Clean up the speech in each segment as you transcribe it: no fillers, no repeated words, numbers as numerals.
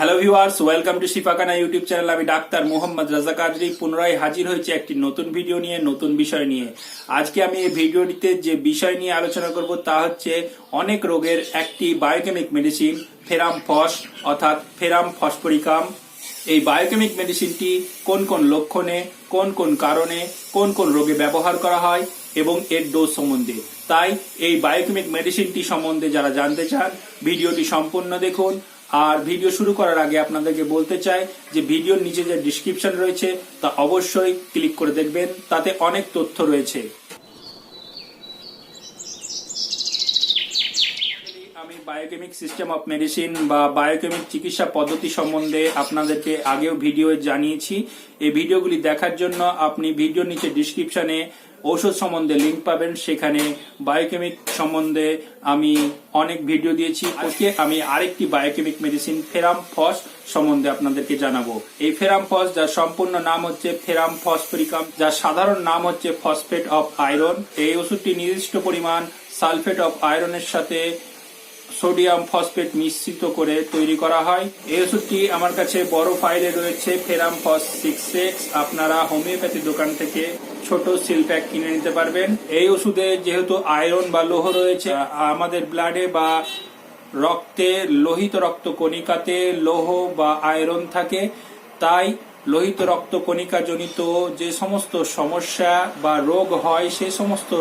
Hello viewers, welcome to Shifakhana YouTube channel. আমি ডাক্তার মোহাম্মদ রাজা কাদরি পুনরায় হাজির হয়েছে একটি নতুন ভিডিও নিয়ে, নতুন বিষয় নিয়ে। আজকে আমি এই ভিডিওটিতে যে বিষয় নিয়ে আলোচনা করব তা হচ্ছে অনেক রোগের একটি বায়োকেমিক মেডিসিন ফেরাম ফস অর্থাৎ ফেরাম ফসফরিকাম। এই বায়োকেমিক মেডিসিনটি কোন কোন লক্ষণে, কোন কোন কারণে, কোন কোন রোগে ব্যবহার করা হয় এবং এর ডোজ সম্বন্ধে। তাই এই বায়োকেমিক মেডিসিনটি সম্বন্ধে যারা জানতে চান ভিডিওটি সম্পূর্ণ দেখুন। আর ভিডিও শুরু করার আগে আপনাদেরকে বলতে চাই যে ভিডিওর নিচে যে ডিসক্রিপশন রয়েছে তা অবশ্যই ক্লিক করে দেখবেন, তাতে অনেক তথ্য রয়েছে। আমি বায়োকেমিক সিস্টেম অফ মেডিসিন বা বায়োকেমিক চিকিৎসা পদ্ধতি সম্বন্ধে আপনাদেরকে আগেও ভিডিও জানিয়েছি। এই ভিডিওগুলি দেখার জন্য আপনি ভিডিওর নিচে ডিসক্রিপশনে ঔষধ সম্বন্ধে লিঙ্ক পাবেন, সেখানে বায়োকেমিক সম্বন্ধে আমি অনেক ভিডিও দিয়েছি। আজকে আমি আরেকটি বায়োকেমিক মেডিসিন ফেরাম ফস সম্বন্ধে আপনাদেরকে জানাবো। এই ফেরাম ফস, যার সম্পূর্ণ নাম হচ্ছে ফেরাম ফসফরিকাম, যার সাধারণ নাম হচ্ছে ফসফেট অফ আয়রন। এই ওষুধটি নির্দিষ্ট পরিমাণ সালফেট অফ আয়রনের সাথে সোডিয়াম ফসফেট মিশ্রিত করে তৈরি করা হয়। এই ওষুধটি আমার কাছে বড় ফাইলে রয়েছে ফেরাম ফস 6X। আপনারা হোমিওপ্যাথি দোকান থেকে ছোট সিল প্যাক কিনে নিতে পারবেন। এই ওষুধে যেহেতু আয়রন বা লৌহ রয়েছে, আমাদের ব্লাডে বা রক্তে লোহিত রক্ত কণিকাতে লৌহ বা আয়রন থাকে, তাই লোহিত রক্ত কণিকা জনিত যে সমস্ত সমস্যা বা রোগ হয় সেই সমস্ত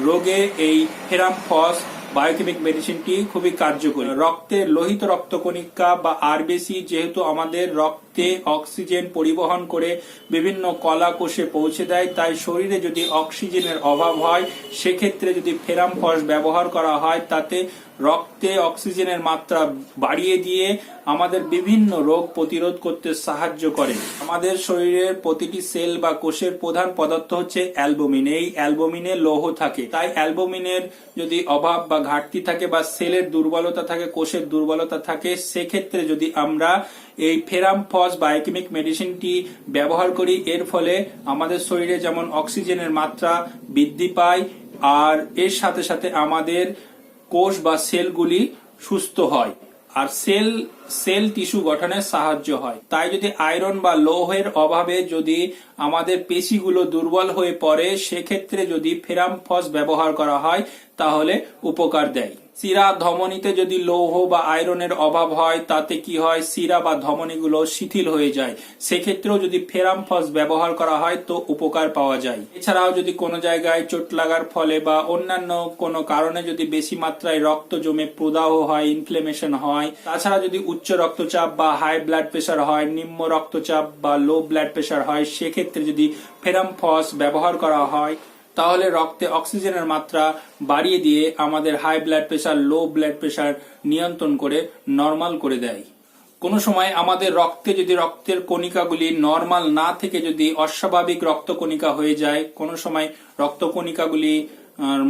রোগে এই ফেরাম ফস বায়োকেমিক মেডিসিনটি খুবই কার্যকরী। রক্তের লোহিত রক্তকণিকা বা আরবিসি যেহেতু আমাদের রক্তে অক্সিজেন পরিবহন করে বিভিন্ন কলা কোষে পৌঁছে দেয়, তাই শরীরে যদি অক্সিজেনের অভাব হয় সেক্ষেত্রে যদি ফেরাম ফস ব্যবহার করা হয় তাতে রক্তে অক্সিজেনের মাত্রা বাড়িয়ে দিয়ে আমাদের বিভিন্ন রোগ প্রতিরোধ করতে সাহায্য করে। আমাদের শরীরের প্রতিটি সেল বা কোষের প্রধান পদার্থ হচ্ছে অ্যালবুমিন। এই অ্যালবুমিনে লৌহ থাকে, তাই অ্যালবুমিনের যদি অভাব বা ঘাটতি থাকে বা সেলের দুর্বলতা থাকে, কোষের দুর্বলতা থাকে, সেক্ষেত্রে যদি আমরা এই ফেরাম ফস বায়োকেমিক মেডিসিনটি ব্যবহার করি, এর ফলে আমাদের শরীরে যেমন অক্সিজেনের মাত্রা বৃদ্ধি পায় আর এর সাথে সাথে আমাদের কোষ বা সেলগুলি সুস্থ হয় আর সেল টিস্যু গঠনে সাহায্য হয়। তাই যদি আয়রন বা লৌহের অভাবে যদি আমাদের পেশিগুলো দুর্বল হয়ে পড়ে, সেক্ষেত্রে যদি ফেরাম ফস ব্যবহার করা হয় তাহলে উপকার দেয়। শিরা ধমনীতে যদি লৌহ বা আয়রনের অভাব হয় তাতে কি হয়, শিরা বা ধমনীগুলো শিথিল হয়ে যায়, সেক্ষেত্রেও যদি ফেরাম ফস ব্যবহার করা হয় তো উপকার পাওয়া যায়। এছাড়াও যদি কোনো জায়গায় চোট লাগার ফলে বা অন্যান্য কোনো কারণে যদি বেশি মাত্রায় রক্ত জমে প্রদাহ হয়, ইনফ্লেমেশন হয়, তাছাড়া যদি উচ্চ রক্তচাপ বা হাই ব্লাড প্রেশার হয়, নিম্ন রক্তচাপ বা লো ব্লাড প্রেশার হয়, সেক্ষেত্রে যদি ফেরাম ফস ব্যবহার করা হয় তাহলে রক্তে অক্সিজেনের মাত্রা বাড়িয়ে দিয়ে আমাদের high blood pressure, low blood pressure নিয়ন্ত্রণ করে নরমাল করে দেয়। কোনো সময় আমাদের রক্তে যদি রক্তের কণিকাগুলি নরমাল না থেকে যদি অস্বাভাবিক রক্তকণিকা হয়ে যায়, কোনো সময় রক্তকণিকাগুলি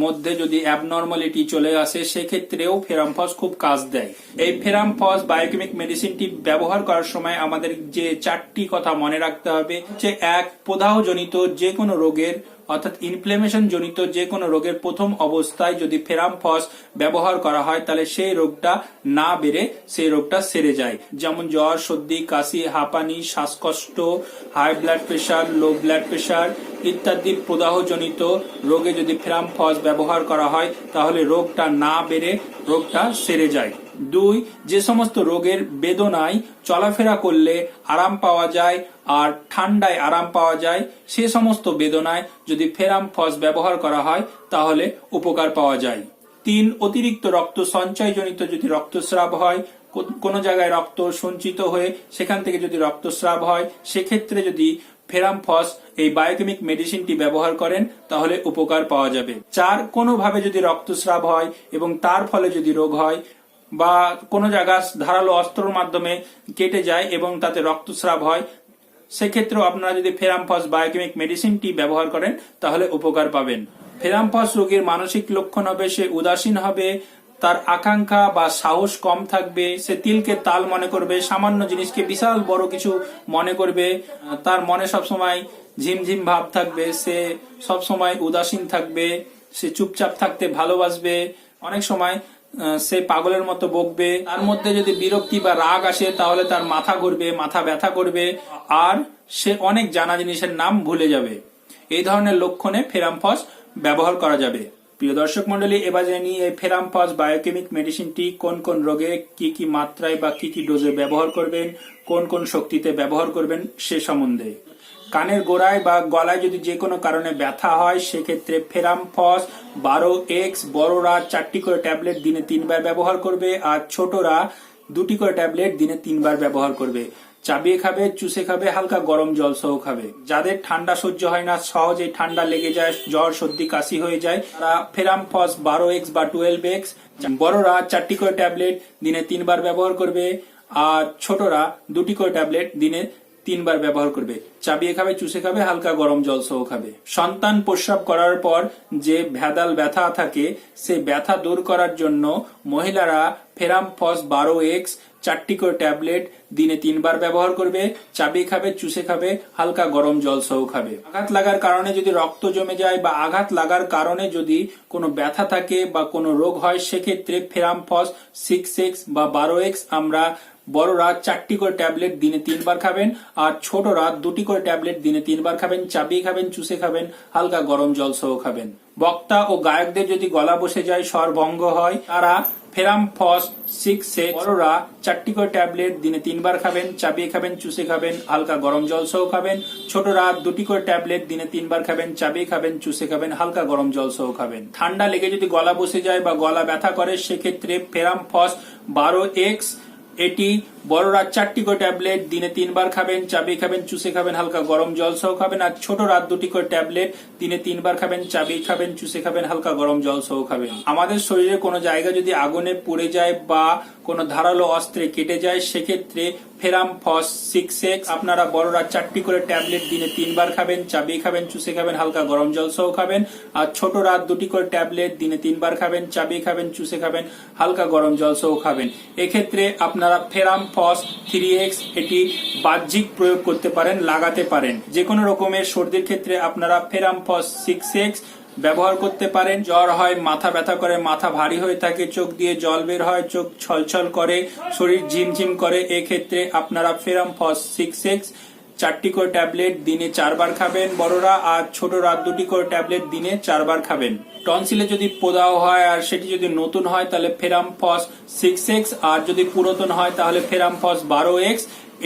মধ্যে যদি অ্যাবনর্মালিটি চলে আসে, সেক্ষেত্রেও ফেরাম ফস খুব কাজ দেয়। এই ফেরাম ফস বায়োকেমিক মেডিসিনটি ব্যবহার করার সময় আমাদের যে 4টি কথা মনে রাখতে হবে যে, এক, প্রদাহজনিত যে কোনো রোগের অর্থাৎ ইনফ্লেমেশন জনিত যে কোনো রোগের প্রথম অবস্থায় যদি ফেরাম ফস ব্যবহার করা হয় তাহলে সেই রোগটা না বেড়ে সেই রোগটা সেরে যায়। যেমন জ্বর, সর্দি, কাশি, হাঁপানি, শ্বাসকষ্ট, high blood pressure, low blood pressure ইত্যাদি প্রদাহজনিত রোগে যদি ফেরাম ফস ব্যবহার করা হয় তাহলে রোগটা না বেড়ে রোগটা সেরে যায়। 2, যে সমস্ত রোগের বেদনায় চলাফেরা করলে আরাম পাওয়া যায় আর ঠান্ডায় আরাম পাওয়া যায়, সে সমস্ত বেদনায় যদি ফেরাম ফস ব্যবহার করা হয় তাহলে উপকার পাওয়া যায়। 3, অতিরিক্ত রক্ত সঞ্চয়জনিত যদি রক্তস্রাব হয়, কোনো জায়গায় রক্ত সঞ্চিত হয়ে সেখান থেকে যদি রক্তস্রাব হয়, সেক্ষেত্রে যদি ফেরাম ফস এই বায়োকেমিক মেডিসিনটি ব্যবহার করেন তাহলে উপকার পাওয়া যাবে। 4, কোনোভাবে যদি রক্তস্রাব হয় এবং তার ফলে যদি রোগ হয় বা কোনো জায়গা ধারালো অস্ত্রের মাধ্যমে কেটে যায় এবং তাতে রক্তস্রাব হয়, সেক্ষেত্রেও আপনারা যদি ফেরাম ফস বায়োকেমিক মেডিসিনটি ব্যবহার করেন তাহলে উপকার পাবেন। ফেরাম ফস রোগীর মানসিক লক্ষণ হবে সে উদাসীন হবে, তার আকাঙ্ক্ষা বা সাহস কম থাকবে, সে তিলকে তাল মনে করবে, সামান্য জিনিসকে বিশাল বড় কিছু মনে করবে, তার মনে সবসময় ঝিমঝিম ভাব থাকবে, সে সবসময় উদাসীন থাকবে, সে চুপচাপ থাকতে ভালোবাসবে, অনেক সময় সে পাগলের মতো বকবে, তার মধ্যে যদি বিরক্তি বা রাগ আসে তাহলে তার মাথা ঘুরবে, মাথা ব্যথা করবে, আর সে অনেক জানা জিনিসের নাম ভুলে যাবে। এই ধরনের লক্ষণে ফেরাম্পস ব্যবহার করা যাবে। প্রিয় দর্শক মন্ডলী, এবার জানি এই ফেরাম্পস বায়োকেমিক মেডিসিনটি কোন কোন রোগে কি কি মাত্রায় বা কি কি ডোজে ব্যবহার করবেন, কোন কোন শক্তিতে ব্যবহার করবেন সে সম্বন্ধে। কানের গোড়ায় বা গলায় যদি যে কোনো কারণে ব্যথা হয় সেক্ষেত্রে ফেরাম্পস 12X বড়রা 4টি করে ট্যাবলেট দিনে 3 বার ব্যবহার করবে, আর ছোটরা 2টি করে ট্যাবলেট দিনে 3 বার ব্যবহার করবে। চাবিয়ে খাবে, চুষে খাবে, হালকা গরম জল সহ খাবে। যাদের ঠান্ডা সহ্য হয় না, সহজেই ঠান্ডা লেগে যায়, জ্বর সর্দি কাশি হয়ে যায়, তারা ফেরাম্পস 12X বা 12X বড়রা 4টি করে ট্যাবলেট দিনে 3 বার ব্যবহার করবে, আর ছোটরা 2টি করে ট্যাবলেট দিনে 3 বার ব্যবহার করবে। চাবিয়ে খাবে, চুষে খাবে, হালকা গরম জল সহ খাবে। সন্তান প্রস্রাব করার পর যে ভেদাল ব্যথা থাকে সেই ব্যথা দূর করার জন্য মহিলারা ফেরাম্পস 12X 4টি করে ট্যাবলেট দিনে 3 বার ব্যবহার করবে। চাবিয়ে খাবে, চুষে খাবে, হালকা গরম জল সহ খাবে। আঘাত লাগার কারণে যদি রক্ত জমে যায় বা আঘাত লাগার কারণে যদি কোনো ব্যথা থাকে বা কোনো রোগ হয় সেক্ষেত্রে ফেরাম্পস 6X বা 12X আমরা বড়রা 4টি করে ট্যাবলেট দিনে 3 বার খাবেন, আর ছোটরা 2টি করে ট্যাবলেট দিনে 3 বার খাবেন। চাবিয়ে খাবেন, চুষে খাবেন, হালকা গরম জল সহ খাবেন। বক্তা ও গায়কদের যদি গলা বসে যায়, স্বর ভঙ্গ হয়, তারা ফেরাম্পস 6X বড়রা 4টি করে ট্যাবলেট দিনে 3 বার খাবেন। চাবিয়ে খাবেন, চুষে খাবেন, হালকা গরম জল সহ খাবেন। ছোটরা 2টি করে ট্যাবলেট দিনে 3 বার খাবেন। চাবিয়ে খাবেন, চুষে খাবেন, হালকা গরম জল সহ খাবেন। ঠান্ডা লেগে যদি গলা বসে যায় বা গলা ব্যথা করে সেক্ষেত্রে ফেরাম্পস 12X এটি বড়রা 4টি করে ট্যাবলেট দিনে 3 বার খাবেন। চাবিয়ে খাবেন, চুষে খাবেন, হালকা গরম জল সহ খাবেন। আর ছোটরা 2টি করে ট্যাবলেট দিনে 3 বার খাবেন। চাবিয়ে খাবেন, চুষে খাবেন, হালকা গরম জল সহ খাবেন। আমাদের শরীরে কোনো জায়গা যদি আগুনে পুড়ে যায় বা কোনো ধারালো অস্ত্রে কেটে যায় সেক্ষেত্রে ফেরাম্পস 6X আপনারা বড়রা 4টি করে ট্যাবলেট দিনে 3 বার খাবেন। চাবিয়ে খাবেন, চুষে খাবেন, হালকা গরম জল সহ খাবেন। আর ছোটরা 2টি করে ট্যাবলেট দিনে 3 বার খাবেন। চাবিয়ে খাবেন, চুষে খাবেন, হালকা গরম জল সহ খাবেন। এক্ষেত্রে আপনারা ফেরাম্পস 3X এটি বাহ্যিক প্রয়োগ করতে পারেন, লাগাতে পারেন। যে কোনো রকমের সর্দির ক্ষেত্রে আপনারা ফেরাম্পস 6X ব্যবহার করতে পারেন। জ্বর হয়, মাথা ব্যথা করে, মাথা ভারী হয়ে থাকে, চোখ দিয়ে জল বের হয়, চোখ ছলছল করে, শরীর ঝিমঝিম করে, এক্ষেত্রে আপনারা ফেরাম্পস 6X 4টি করে ট্যাবলেট দিনে 4 বার খাবেন বড়রা, আর ছোটরা 2টি করে ট্যাবলেট দিনে 4 বার খাবেন। টনসিলে যদি পোদাও হয় আর সেটি যদি নতুন হয় তাহলে ফেরাম্পস 6X, আর যদি পুরাতন হয় তাহলে ফেরাম্পস 12X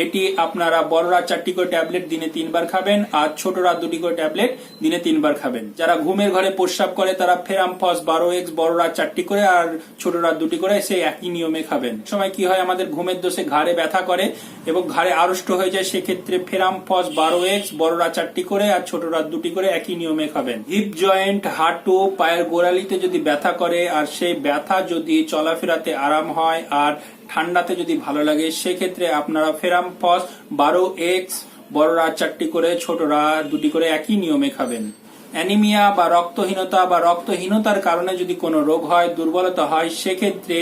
এটি আপনারা বড়রা 4টি করে ট্যাবলেট দিনে 3 বার খাবেন, আর ছোটরা 2টি করে ট্যাবলেট দিনে 3 বার খাবেন। যারা ঘুমের ঘরে প্রস্রাব করে তারা ফেরাম্পস 12X বড়রা 4টি করে আর ছোটরা 2টি করে সেই একই নিয়মে খাবেন। সময় কি হয়, আমাদের ঘুমের দোষে ঘাড়ে ব্যথা করে এবং ঘাড়ে আড়ষ্ট হয়ে যায়, সেক্ষেত্রে ফেরাম্পস 12X বড়রা 4টি করে আর ছোটরা 2টি করে একই নিয়মে খাবেন। হিপ জয়েন্ট, হাঁটু, পায়ের গোড়ালিতে যদি ব্যথা করে আর সেই ব্যথা যদি চলাফেরাতে আরাম হয় আর ঠান্ডাতে যদি ভালো লাগে সেক্ষেত্রে আপনারা ফেরাম্পস 12X বড়রা 4টি করে, ছোটরা 2টি করে একই নিয়মে খাবেন। অ্যানিমিয়া বা রক্তহীনতার কারণে যদি কোনো রোগ হয়, দুর্বলতা হয়, সেক্ষেত্রে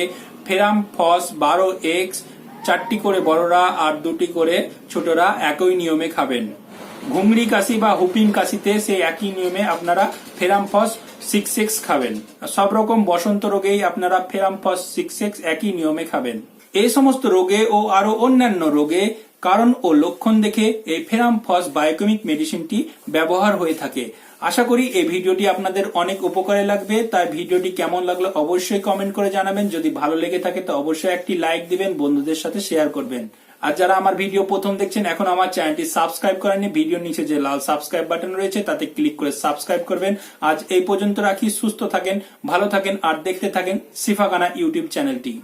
ফেরাম্পস 12X 4টি করে বড়রা আর 2টি করে ছোটরা একই নিয়মে খাবেন। ঘুংরি কাশি বা হুপিং কাশিতে সেই একই নিয়মে আপনারা ফেরাম্পস 6X খাবেন। সব রকম বসন্ত রোগেই আপনারা ফেরাম্পস 6X একই নিয়মে খাবেন। এই সমস্ত রোগে ও আরো অন্যান্য রোগে কারণ ও লক্ষণ দেখে এই ফেরাম্পস বায়োকেমিক মেডিসিনটি ব্যবহার হয়ে থাকে। আশা করি এই ভিডিওটি আপনাদের অনেক উপকারে লাগবে, তাই ভিডিওটি কেমন লাগলো অবশ্যই কমেন্ট করে জানাবেন। যদি ভালো লেগে থাকে তো অবশ্যই একটি লাইক দিবেন, বন্ধুদের সাথে শেয়ার করবেন। আর যারা আমার ভিডিও প্রথম দেখছেন এখন আমার চ্যানেলটি সাবস্ক্রাইব করেননি, ভিডিওর নিচে যে লাল সাবস্ক্রাইব বাটন রয়েছে তাতে ক্লিক করে সাবস্ক্রাইব করবেন। আজ এই পর্যন্ত রাখি, সুস্থ থাকেন, ভালো থাকেন আর দেখতে থাকেন সিফাখানা ইউটিউব চ্যানেলটি।